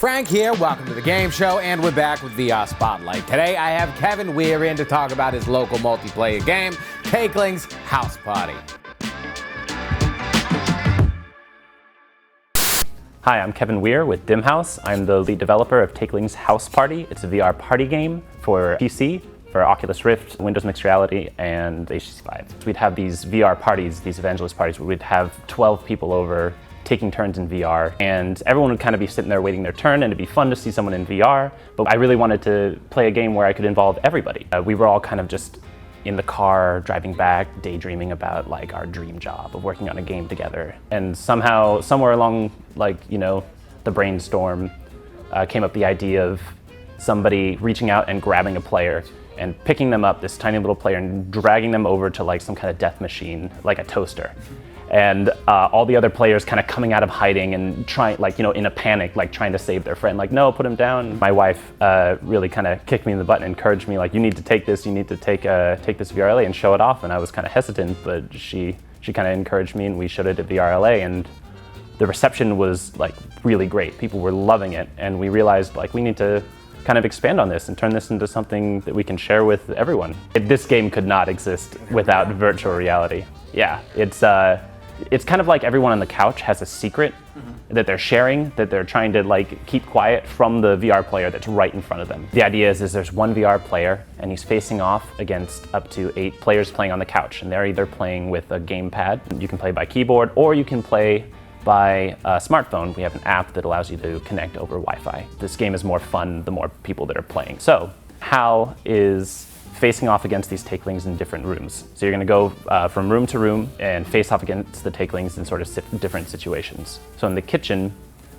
Frank here, welcome to the game show, and we're back with VR Spotlight. Today I have Kevin Weir in to talk about his local multiplayer game, Takelings House Party. Hi, I'm Kevin Weir with Dimnhouse. I'm the lead developer of Takelings House Party. It's a VR party game for PC, for Oculus Rift, Windows Mixed Reality, and HTC Vive. We'd have these VR parties, these evangelist parties, where we'd have 12 people over taking turns in VR, and everyone would kind of be sitting there waiting their turn, and it'd be fun to see someone in VR, but I really wanted to play a game where I could involve everybody. We were all kind of just in the car, driving back, daydreaming about like our dream job of working on a game together. And somehow, somewhere along the brainstorm, came up the idea of somebody reaching out and grabbing a player and picking them up, this tiny little player, and dragging them over to like some kind of death machine, like a toaster. And all the other players kind of coming out of hiding and trying, in a panic, like trying to save their friend, like, no, put him down. My wife really kind of kicked me in the butt and encouraged me, like, you need to take this, you need to take this VRLA and show it off. And I was kind of hesitant, but she kind of encouraged me, and we showed it at VRLA, and the reception was like really great. People were loving it, and we realized like we need to kind of expand on this and turn this into something that we can share with everyone. This game could not exist without virtual reality. Yeah, it's kind of like everyone on the couch has a secret that they're sharing, that they're trying to like keep quiet from the VR player that's right in front of them. The idea is there's one VR player, and he's facing off against up to 8 players playing on the couch, and they're either playing with a gamepad, you can play by keyboard, or you can play by a smartphone. We have an app that allows you to connect over Wi-Fi. This game is more fun the more people that are playing. So Hal is facing off against these takelings in different rooms. So you're going to go from room to room and face off against the takelings in sort of different situations. So in the kitchen,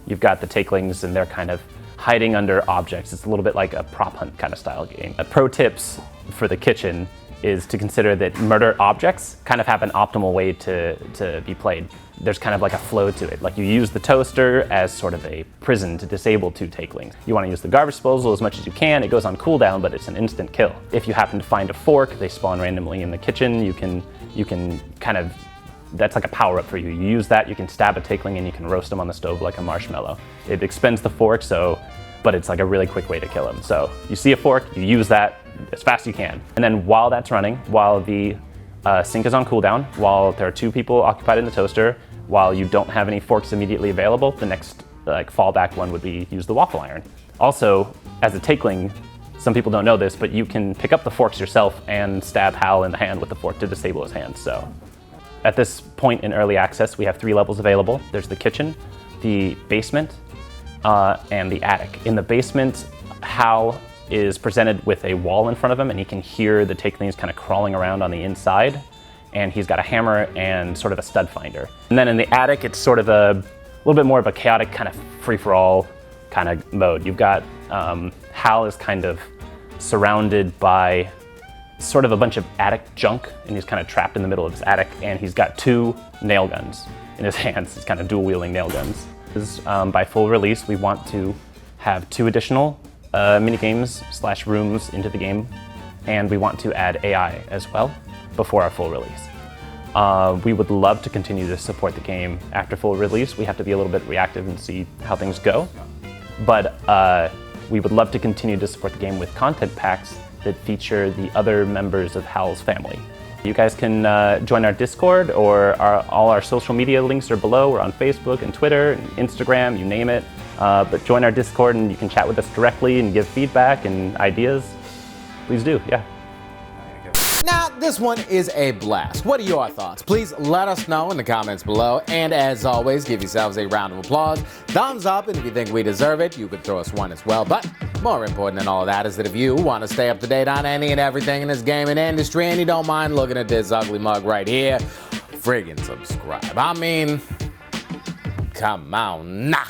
you've got the takelings, and they're kind of hiding under objects. It's a little bit like a prop hunt kind of style game. Pro tips for the kitchen is to consider that murder objects kind of have an optimal way to be played. There's kind of like a flow to it. Like you use the toaster as sort of a prison to disable 2 takelings. You want to use the garbage disposal as much as you can. It goes on cooldown, but it's an instant kill. If you happen to find a fork, they spawn randomly in the kitchen. You can kind of, that's like a power up for you. You use that, you can stab a takeling, and you can roast them on the stove like a marshmallow. It expends the fork, but it's like a really quick way to kill them. So you see a fork, you use that as fast as you can. And then while that's running, while the sink is on cooldown, while there are 2 people occupied in the toaster, while you don't have any forks immediately available, the next fallback one would be use the waffle iron. Also, as a takeling, some people don't know this, but you can pick up the forks yourself and stab Hal in the hand with the fork to disable his hand. So at this point in early access, we have 3 levels available. There's the kitchen, the basement, and the attic. In the basement, Hal is presented with a wall in front of him, and he can hear the takelings kind of crawling around on the inside. And he's got a hammer and sort of a stud finder. And then in the attic, it's sort of a little bit more of a chaotic kind of free-for-all kind of mode. You've got Hal is kind of surrounded by sort of a bunch of attic junk, and he's kind of trapped in the middle of his attic, and he's got 2 nail guns in his hands. He's kind of dual-wielding nail guns. By full release, we want to have 2 additional mini-games / rooms into the game, and we want to add AI as well before our full release. We would love to continue to support the game after full release. We have to be a little bit reactive and see how things go. But we would love to continue to support the game with content packs that feature the other members of Hal's family. You guys can join our Discord, or all our social media links are below. We're on Facebook and Twitter and Instagram, you name it. But join our Discord, and you can chat with us directly and give feedback and ideas. Please do, yeah. Now, this one is a blast. What are your thoughts? Please let us know in the comments below. And as always, give yourselves a round of applause, thumbs up, and if you think we deserve it, you could throw us one as well. But more important than all of that is that if you want to stay up to date on any and everything in this gaming industry, and you don't mind looking at this ugly mug right here, friggin' subscribe. I mean, come on, nah.